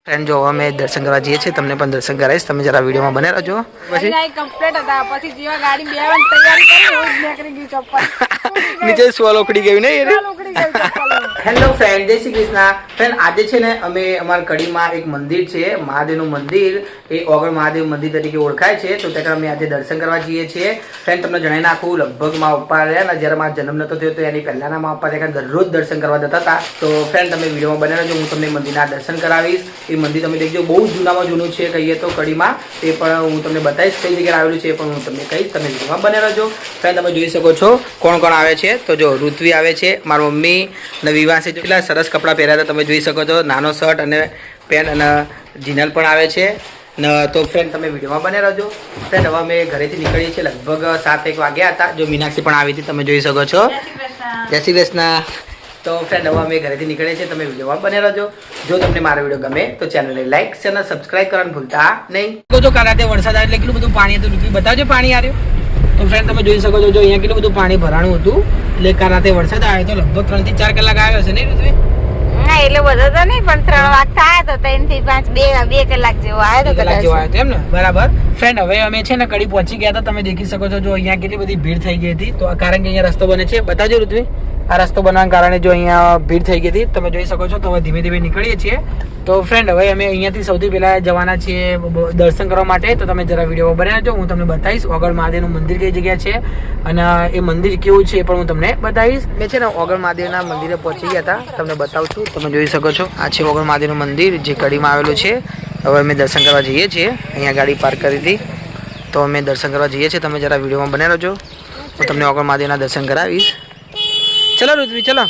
Friend જો અમે દર્શન કરવા જઈએ છીએ, તમને પણ દર્શન કરાવીશ, તમે જરા વિડીયોમાં બને રહેજો. પછી કમ્પ્લીટ હતા, પછી જેવા ગાડી બેવાની તૈયારી કરી એવું જ નીકળી ગયું ચપ્પલ નીચે સ્વલ ઉખડી ગયું ને એ ઉખડી ગયું ચપ્પલ. હેલો ફ્રેન્ડ, જય શ્રી કૃષ્ણ. ફ્રેન્ડ આજે છે ને અમે અમારા કડીમાં એક મંદિર છે, મહાદેવનું મંદિર, એ ઓગળ મહાદેવ મંદિર તરીકે ઓળખાય છે, તો ત્યાં અમે આજે દર્શન કરવા જઈએ છીએ. ફ્રેન્ડ તમને જણાવી નાખું, લગભગ મારા પપ્પા રહ્યા ને જ્યારે મારો જન્મ નતો થયો તો એની પહેલાના મારા પપ્પા ત્યાં દરરોજ દર્શન કરવા જતા હતા. તો ફ્રેન્ડ તમે વિડીયોમાં બને રહેજો, હું તમને મંદિરના દર્શન કરાવીશ. એ મંદિર તમે દેખજો, બહુ જૂનામાં જૂનું છે કહીએ તો કડીમાં, તે પણ હું તમને બતાવીશ કઈ જગ્યાએ આવેલું છે, પણ હું તમને કહીશ, તમે વિડીયોમાં બને રહેજો. ફ્રેન્ડ તમે જોઈ શકો છો કોણ કોણ આવે છે. તો જો ઋત્વી આવે છે, મારી મમ્મી અને વિવાસે કેટલા સરસ કપડાં પહેર્યા હતા તમે જોઈ શકો છો, નાનો શર્ટ અને પેન્ટ, અને જીનલ પણ આવે છે. તો ફ્રેન્ડ તમે વિડીયોમાં બને રહેજો. ફ્રેન્ડ હવે અમે ઘરેથી નીકળીએ છીએ, લગભગ 7-1 વાગ્યા હતા. જો મીનાક્ષી પણ આવી હતી, તમે જોઈ શકો છો. જય શ્રી કૃષ્ણ. તો ફ્રેન્ડ હવે અમે ઘરેથી નીકળીએ છીએ, તમે વિડીયોમાં બને રહેજો. જો તમને મારો વિડીયો ગમે તો ચેનલને લાઈક ચેનલ સબસ્ક્રાઈબ કરવાનું ભૂલતા નહીં. જો કાલે વરસાદ આવે એટલે કેટલું બધું પાણી હતું, ઋત્વી બતાવજો પાણી આવ્યું. તો ફ્રેન્ડ તમે જોઈ શકો છો, જો અહીંયા કેટલું બધું પાણી ભરાણું હતું, એટલે કાલે વરસાદ આવ્યો તો લગભગ 3 થી 4 કલાક આવ્યો છે ને ઋત્વી? ના એટલે બધો તો નહીં, પણ 3 વાગતા આવ્યો તો 3 થી 5 2 કલાક જેવો આવ્યો તો કલાક જેવો આવ્યો એમ ને? બરાબર. ફ્રેન્ડ હવે અમે છે ને કડી પહોંચી ગયા હતા, તમે દેખી શકો છો. જો અહીંયા કેટલી બધી ભીડ થઈ ગઈ હતી, તો કારણ કે અહીંયા રસ્તો બને છે, બતાવજો ઋત્વી. આ રસ્તો બનાવવાના કારણે જો અહીંયા ભીડ થઈ ગઈ હતી, તમે જોઈ શકો છો. તો હવે ધીમે ધીમે નીકળીએ છીએ. તો ફ્રેન્ડ હવે અમે અહીંયાથી સૌથી પહેલા જવાના છીએ દર્શન કરવા માટે, તો તમે જરા વિડીયો બનાવી જો, હું તમને બતાવીશ ઓગળ મહાદેવનું મંદિર કઈ જગ્યા છે અને એ મંદિર કેવું છે એ પણ હું તમને બતાવીશ. મેં છે ને ઓગળ મહાદેવના મંદિરે પહોંચી ગયા હતા, તમને બતાવું છું. તમે જોઈ શકો છો, આ છે ઓગળ મહાદેવનું મંદિર જે કડીમાં આવેલું છે. હવે અમે દર્શન કરવા જઈએ છીએ, અહીંયા ગાડી પાર્ક કરી હતી, તો અમે દર્શન કરવા જઈએ છીએ. તમે જરા વિડીયોમાં બને રહેજો, હું તમને ઓગળ મહાદેવના દર્શન કરાવીશ. ચલો ઋત્વી ચલો.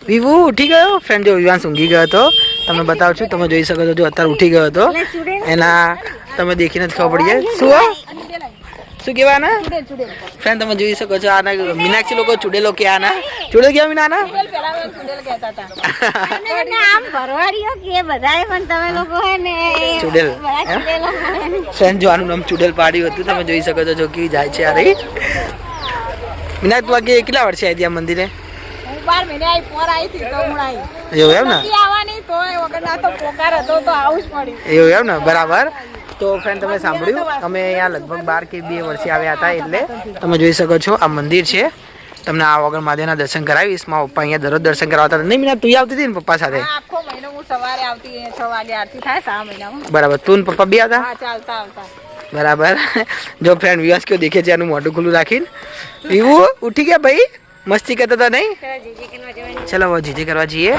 વિવુ ઉઠી ગયો. ફ્રેન્ડ જો વિવાંશ ઊંઘી ગયો હતો, તમને બતાવું છું. તમે જોઈ શકો છો, જો અત્યારે ઉઠી ગયો હતો, એના તમે દેખીને જ ખબર પડી જાય. શું કહેવાના ફ્રેન્ડ તમે જોઈ શકો છો. આના મીનાક્ષી લોકો ચુડેલો કે આના ચુડેલ કેવા મીનાના ચુડેલ. ફ્રેન્ડ જો આનું નામ ચુડેલ પાડ્યું હતું, તમે જોઈ શકો છો. જો કેવી જાય છે આ રહી મીનાક્ષ. તું આગે કેટલા વર્ષે આવી ત્યાં મંદિરે? 12 મહિને આવી, પોર આવી હતી તો હું આવી. એવું એમ ને? આવવાની તો વગર ના તો પોકાર હતો તો આવું જ પડ્યું. એવું એમ ને? બરાબર. તો ફ્રેન્ડ તમે સાંભળ્યું, અમે અહીંયા લગભગ 12 કે 2 વર્ષે આવ્યા હતા. એટલે તમે જોઈ શકો છો આ મંદિર છે. તમને આ ઓગળ મહાદેવના દર્શન કરાવીશ. મારા પપ્પા અહીંયા દરરોજ દર્શન કરાવતા હતા. નહીં મીના તું આવતી હતી ને પપ્પા સાથે? આખો મહિનો હું સવારે આવતી, 6 વાગે આરતી થાય 6 મહિનામાં. બરાબર. તું ને પપ્પા બી આવતા? હા, ચાલતા આવતા. બરાબર. જો ફ્રેન્ડ વિવાસ કેવો દેખે છે, આનું મોઢું ખુલ્લું રાખીને. એવું ઉઠી ગયા ભાઈ, મસ્તી કરતા હતા નહીં? ચલો હવે જીજે કરવા જઈએ.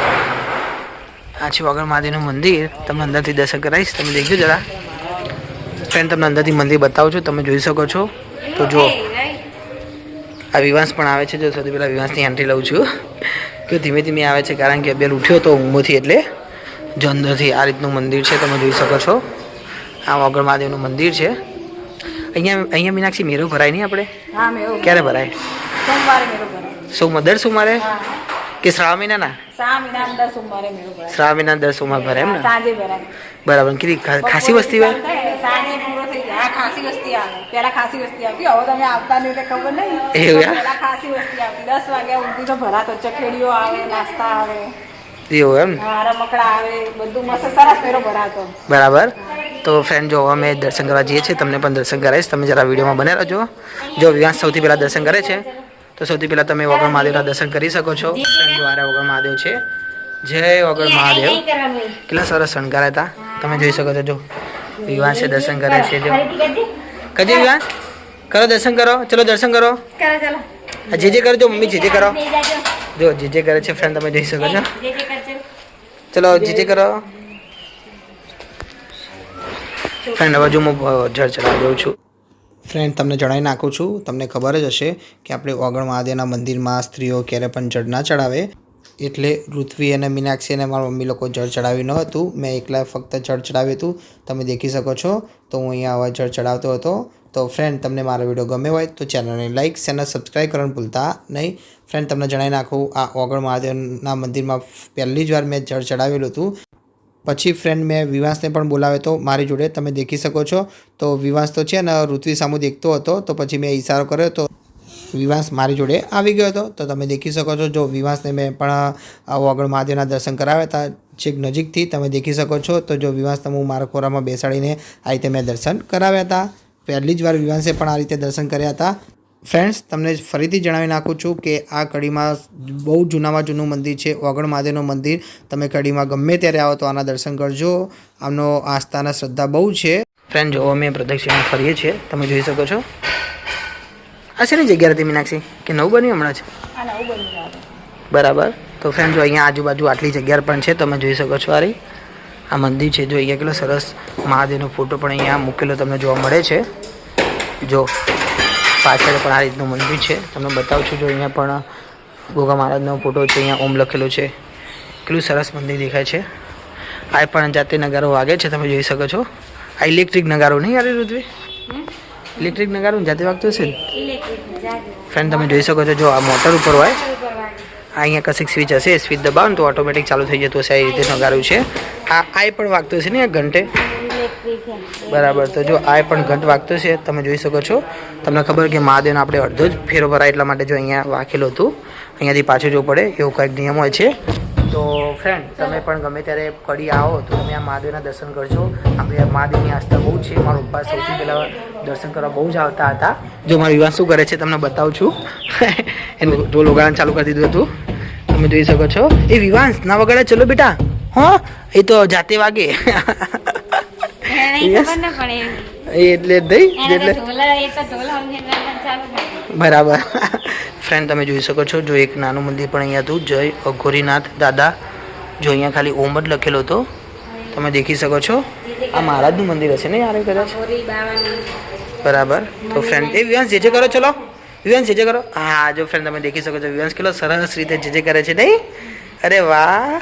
આ છે ઓગળ મહાદેવનું મંદિર, તમને અંદરથી દર્શન કરાવીશ. તમે દેખજો જરા. ફ્રેન્ડ તમને અંદરથી મંદિર બતાવું છું, તમે જોઈ શકો છો. તો જો આ વિવાંશ પણ આવે છે. જો સૌથી પહેલાં વિવાંશની એન્ટ્રી લઉં છું, કે ધીમે ધીમે આવે છે કારણ કે અબેલ ઉઠ્યો તો ઊંઘમાંથી, એટલે જો અંદરથી આ રીતનું મંદિર છે, તમે જોઈ શકો છો. આ ઓગળ મહાદેવનું મંદિર છે. અહીંયા મીનાક્ષી મેરો ભરાય નહીં આપણે? હા, મેરો ક્યારે ભરાય? સોમવારે મેરો ભરાય. દર સોમવારે કે શ્રાવણ મહિનાના? શ્રાવણ મહિના દર સોમવારે મેરો ભરાય. શ્રાવણ મહિના દર સોમવાર ભરાય એમ ને? સાંજે ભરાય. બરાબર. કેટલી ખાસી વસ્તી હોય? સાંજે પૂરો થઈ જાય. ખાસી વસ્તી આવે. પહેલા ખાસી વસ્તી આવતી, હવે તમે આવતા નહીં એટલે ખબર નહીં. એવું? પહેલા ખાસી વસ્તી આવતી, 10 વાગ્યા ઊંધી તો ભરાતો. ચખેડીઓ આવે, નાસ્તા આવે, એવું એમ? રમકડા આવે, બધું મસ્ત સરસ મેરો ભરાતો. બરાબર. તો ફ્રેન્ડ જો અમે દર્શન કરવા જઈએ છીએ, તમને પણ દર્શન કરાવીશ. તમે જરા વિડીયોમાં બને રહેજો. જો વિવાંશ સૌથી પહેલાં દર્શન કરે છે, તો સૌથી પહેલાં તમે ઓગળ મહાદેવના દર્શન કરી શકો છો. ફ્રેન્ડ જો આરે ઓગળ મહાદેવ છે. જય ઓગળ મહાદેવ. કેટલા સરસ શણગાર હતા, તમે જોઈ શકો છો. જો વિવાંશે દર્શન કરે છે. જો કજે વિવાંશ કરો, દર્શન કરો. ચલો દર્શન કરો. જે જે કરજો મમ્મી, જે જે કરો. જો જે જે કરે છે ફ્રેન્ડ, તમે જોઈ શકો છો. ચલો જે જે કરો. ફ્રેન્ડ હવે જો હું જળ ચડાવી દઉં છું. ફ્રેન્ડ તમને જણાવી નાખું છું, તમને ખબર જ હશે કે આપણે ઓગળ મહાદેવના મંદિરમાં સ્ત્રીઓ ક્યારે પણ જળ ના ચડાવે. એટલે ઋત્વી અને મીનાક્ષી અને મારા મમ્મી લોકો જળ ચડાવ્યું ન હતું, મેં એકલા ફક્ત જળ ચડાવ્યું હતું. તમે દેખી શકો છો. તો હું અહીંયા હવે જળ ચડાવતો હતો. તો ફ્રેન્ડ તમને મારો વિડીયો ગમે હોય તો ચેનલને લાઈક ચેનલ સબસ્ક્રાઈબ કરવાનું ભૂલતા નહીં. ફ્રેન્ડ તમને જણાવી નાખું, આ ઓગળ મહાદેવના મંદિરમાં પહેલી જ વાર મેં જળ ચડાવેલું હતું. પછી ફ્રેન્ડ મેં વિવાંશને પણ બોલાવ્યો હતો મારી જોડે, તમે દેખી શકો છો. તો વિવાંશ તો છે ને ઋત્વી સામું દેખતો હતો, તો પછી મેં ઈશારો કર્યો તો વિવાસ મારી જોડે આવી ગયો હતો. તો તમે દેખી શકો છો જો વિવાસને મેં પણ ઓગળ મહાદેવના દર્શન કરાવ્યા હતા છેક નજીકથી તમે દેખી શકો છો. તો જો વિવાસને હું મારા ખોરામાં બેસાડીને આ રીતે મેં દર્શન કરાવ્યા હતા. પહેલી જ વાર વિવાસે પણ આ રીતે દર્શન કર્યા હતા. ફ્રેન્ડ્સ તમને ફરીથી જણાવી નાખું છું કે આ કડીમાં બહુ જૂનામાં જૂનું મંદિર છે ઓગળ મહાદેવનું મંદિર. તમે કડીમાં ગમે ત્યારે આવો તો આના દર્શન કરજો. આમનો આસ્થાના શ્રદ્ધા બહુ છે. ફ્રેન્ડ જો અમે પ્રદક્ષિણા ફરીએ છીએ તમે જોઈ શકો છો. આ શેની જગ્યા હતી મીનાક્ષી કે નવું બન્યું હમણાં છે? આ નવું બની જાય. બરાબર. તો ફ્રેન્ડ જો અહીંયા આજુબાજુ આટલી જગ્યા પણ છે તમે જોઈ શકો છો. આ મંદિર છે જો અહીંયા કેટલો સરસ મહાદેવનો ફોટો પણ અહીંયા મૂકેલો તમને જોવા મળે છે. જો પાછળ પણ આ રીતનું મંદિર છે તમને બતાવું છું. જો અહીંયા પણ ગોગા મહારાજનો ફોટો છે. અહીંયા ઓમ લખેલો છે. કેટલું સરસ મંદિર દેખાય છે. આ પણ જાતે નગારો વાગે છે તમે જોઈ શકો છો. આ ઇલેક્ટ્રિક નગારો નહીં યાર ઋત્વી? ઇલેક્ટ્રિક નગારો જાતે વાગતો હશે ને? ફ્રેન્ડ તમે જોઈ શકો છો જો આ મોટર ઉપર હોય અહીંયા કશીક સ્વિચ હશે સ્વિચ દબાવો ને તો ઓટોમેટિક ચાલુ થઈ જતું હશે. એ રીતે નગારું છે. આ પણ વાગતો હશે ને ઘંટે? બરાબર. તો જો આ પણ ઘંટ વાગતો છે તમે જોઈ શકો છો. તમને ખબર કે મહાદેવને આપણે અડધો જ ફેરો ભરાય એટલા માટે જો અહીંયા વાકેલું હતું. અહીંયાથી પાછું જવું પડે એવું કંઈક નિયમ હોય છે. તો ફ્રેન્ડ તમે પણ ગમે ત્યારે કડી આવો તો તમે આ મહાદેવના દર્શન કરજો. આપણે મહાદેવની આસ્થા બહુ છે. મારો પપ્પા સૌથી પહેલાં દર્શન કરવા બહુ જ આવતા હતા. જો મારો વિવાહ શું કરે છે તમને બતાવું છું. એનું ઢોલ વગાડવાનું ચાલુ કરી દીધું હતું તમે જોઈ શકો છો. એ વિવાંશ ના વગાડે ચલો બેટા. હા એ તો જાતે વાગે એટલે બરાબર. ફ્રેન્ડ તમે જોઈ શકો છો જો એક નાનું મંદિર પણ અહીંયા હતું જય અઘોરીનાથ દાદા. જો અહીંયા ખાલી ઓમ જ લખેલો હતો તમે દેખી શકો છો. આ મહારાજનું મંદિર હશે ને યાર કદાચ? બરાબર. તો ફ્રેન્ડ એ વિવાંશ જે કરો ચલો વિવાંશ જે કરો. હા જો ફ્રેન્ડ તમે દેખી શકો છો વિવાંશ કેટલો સરસ રીતે જે કરે છે નહીં? અરે વાહ.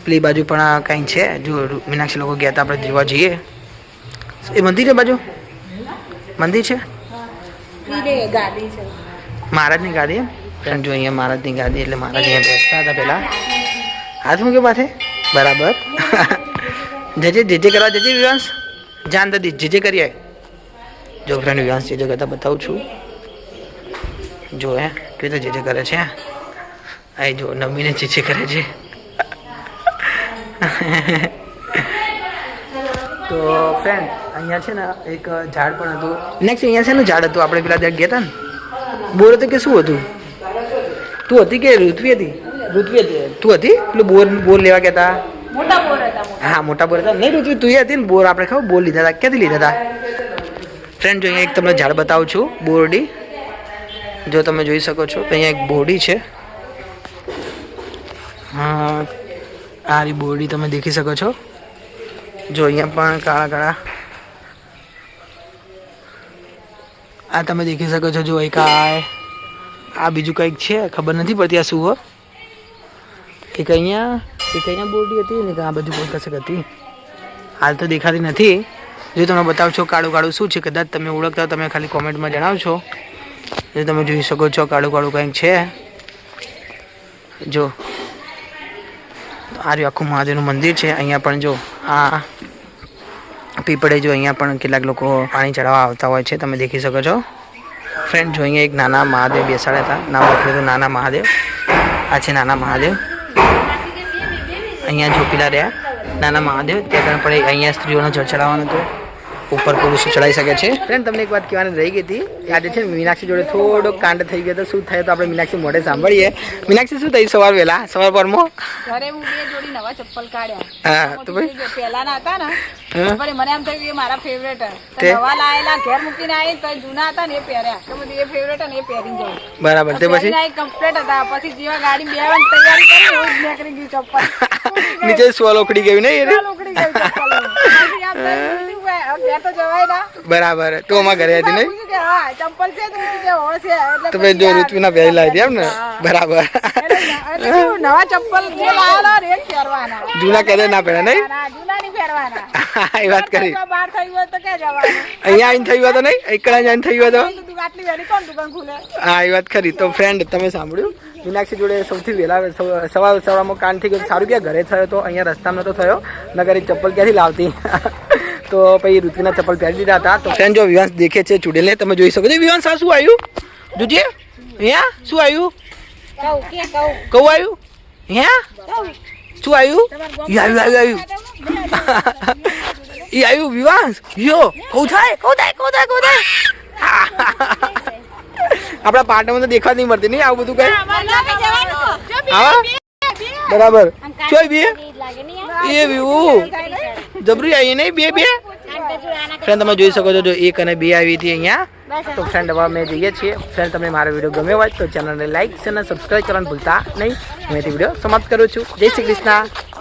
પેલી બાજુ પણ કંઈ છે જો મીનાક્ષી લોકો ગયા હતા આપણે જોવા જઈએ. એ મંદિર છે બાજુ મંદિર છે મહારાજની ગાદી. એમ જો અહીંયા મહારાજની ગાદી એટલે મહારાજ અહીંયા બેસતા હતા પહેલાં. હાથ મૂક્યો માથે. બરાબર. જે કરવા જજે વિવાંશ જાન દાદી જે કરીએ. જો ફ્રેન્ડ વિવાંશ જે કરતા બતાવું છું. જો હે કેવી રીતે જે કરે છે. આ જો નમીને જે કરે છે. તો ફ્રેન્ડ અહીંયા છે ને એક ઝાડ પણ હતું. નેક્સ્ટ અહીંયા છે ને ઝાડ હતું આપણે પેલા ત્યાં ગયા હતા ને બોર હતું કે શું હતું? તું હતી કે ઋત્વી હતી? ઋત્વી હતી. તું હતી પેલું બોર લેવા ગયા હતા? મોટા બોર હતા. હા મોટા બોર હતા. નહીં ઋત્વી તું હતી ને બોર આપણે ખબર બોર લીધા હતા ક્યાંથી લીધા હતા? ફ્રેન્ડ જો અહીંયા એક તમને ઝાડ બતાવું છું બોરડી. જો તમે જોઈ શકો છો અહીંયા એક બોરડી છે. હા આ રી બોરડી તમે દેખી શકો છો. જો અહીંયા પણ કાળા કાળા આ તમે દેખી શકો છો. જો એક આ બીજું કંઈક છે ખબર નથી પડતી આ શું હો. એક અહીંયા બોરડી હતી ને આ બધું કોઈ કશક હતી હાલ તો દેખાતી નથી. જો તમે બતાવો છો કાળું કાળું શું છે કદાચ તમે ઓળખતા તમે ખાલી કોમેન્ટમાં જણાવશો. જો તમે જોઈ શકો છો કાળું કાળું કંઈક છે. જો આ રહ્યું આખું મહાદેવનું મંદિર છે. અહીંયા પણ જો આ પીપળે જો અહીંયા પણ કેટલાક લોકો પાણી ચડાવવા આવતા હોય છે તમે દેખી શકો છો. ફ્રેન્ડ જો અહીંયા એક નાના મહાદેવ બેસાડ્યા હતા. નામ લખ્યું હતું નાના મહાદેવ. આ છે નાના મહાદેવ. અહીંયા જો પેલા રહ્યા નાના મહાદેવ ત્યાં પણ અહીંયા સ્ત્રીઓનો જળ ચડાવવાનો હતો. ઉપર પુરુષો ચડાવી શકે છે. ફ્રેન્ડ તમને એક વાત કહેવાની રહી ગઈ હતી. આજે છે મીનાક્ષી જોડે થોડો કાંડ થઈ ગયો તો શું થયું તો આપણે મીનાક્ષી મોઢે સાંભળીએ. મીનાક્ષી શું થયું સવાર વહેલા સવાર પરમાં? ઘરે હું બે જોડી નવા ચપ્પલ કાઢ્યા. હા તો ભાઈ પહેલાના હતા ને પછી મને એમ થયું કે મારા ફેવરેટ નવા લાયેલા ઘેર મૂકીને આવી તો જૂના હતા ને એ પહેર્યા તો બધું એ ફેવરેટ ને એ પહેરીને જવું. બરાબર. તે પછી કમ્પ્લીટ હતા. પછી જેવા ગાડી બેવાની તૈયારી કરી એવું જ નીકળી ગયું ચપ્પલ નીચે સ્વલ ઉખડી ગયું નહીં? ઉખડી ગયું ચપ્પલ. તો જવાય ના. બરાબર. તું અમારા ઘરે હતી નહીં? ચંપલ છે તો ભાઈ જો ઋત્વીના પહેરી લાવી એમ ને? બરાબર. નવા ચપ્પલ જે લાવેલા ને એ પહેરવાના. જૂના ક્યારે ના પહેરે નહીં? જૂના નહીં પહેરવાના. એ વાત કરી. બહાર થયું હોય તો ક્યાં જવાનું? અહીંયા આવીને થયું હતું નહીં? એકલા આવીને થયું હતું? આટલી વહેલી કોણ દુકાન ખુલે? હા એ વાત ખરી. તો ફ્રેન્ડ તમે સાંભળ્યું મીનાક્ષી જોડે સૌથી વહેલા સવારમાં કાંડ થઈ ગયો. સારું કે ઘરે થયો તો અહીંયા રસ્તામાં નતો થયો નગર ચપ્પલ ક્યાંથી લાવતી. તો પછી ઋત્વિના ચપ્પલ પહેરી દીધા હતા. તો ફ્રેન્ડ જો વિવાંશ દેખે છે ચૂડેલને તમે જોઈ શકો છો. વિવાંશ આ શું આવ્યું જોજે અહીંયા શું આવ્યું કહું આવ્યું અહીંયા શું આવ્યું ઈ આવ્યું ઈ આવ્યું વિવાંશ યો કહું થાય આપણા પાટણમાં તો દેખવા જ નહીં મળતી નહીં આવું બધું કઈ હા બરાબર ચોય બે એ વ્યૂ જબરી આવી નહીં બે ફ્રેન્ડ તમે જોઈ શકો છો જો 1 અને 2 આવી હતી અહીંયા. તો ફ્રેન્ડ હવે અમે જઈએ છીએ. ફ્રેન્ડ તમને મારો વિડીયો ગમ્યો હોય તો ચેનલને લાઈક અને સબસ્ક્રાઈબ કરવાનું ભૂલતા નહીં. હું અહીંથી વિડીયો સમાપ્ત કરું છું. જય શ્રી કૃષ્ણ.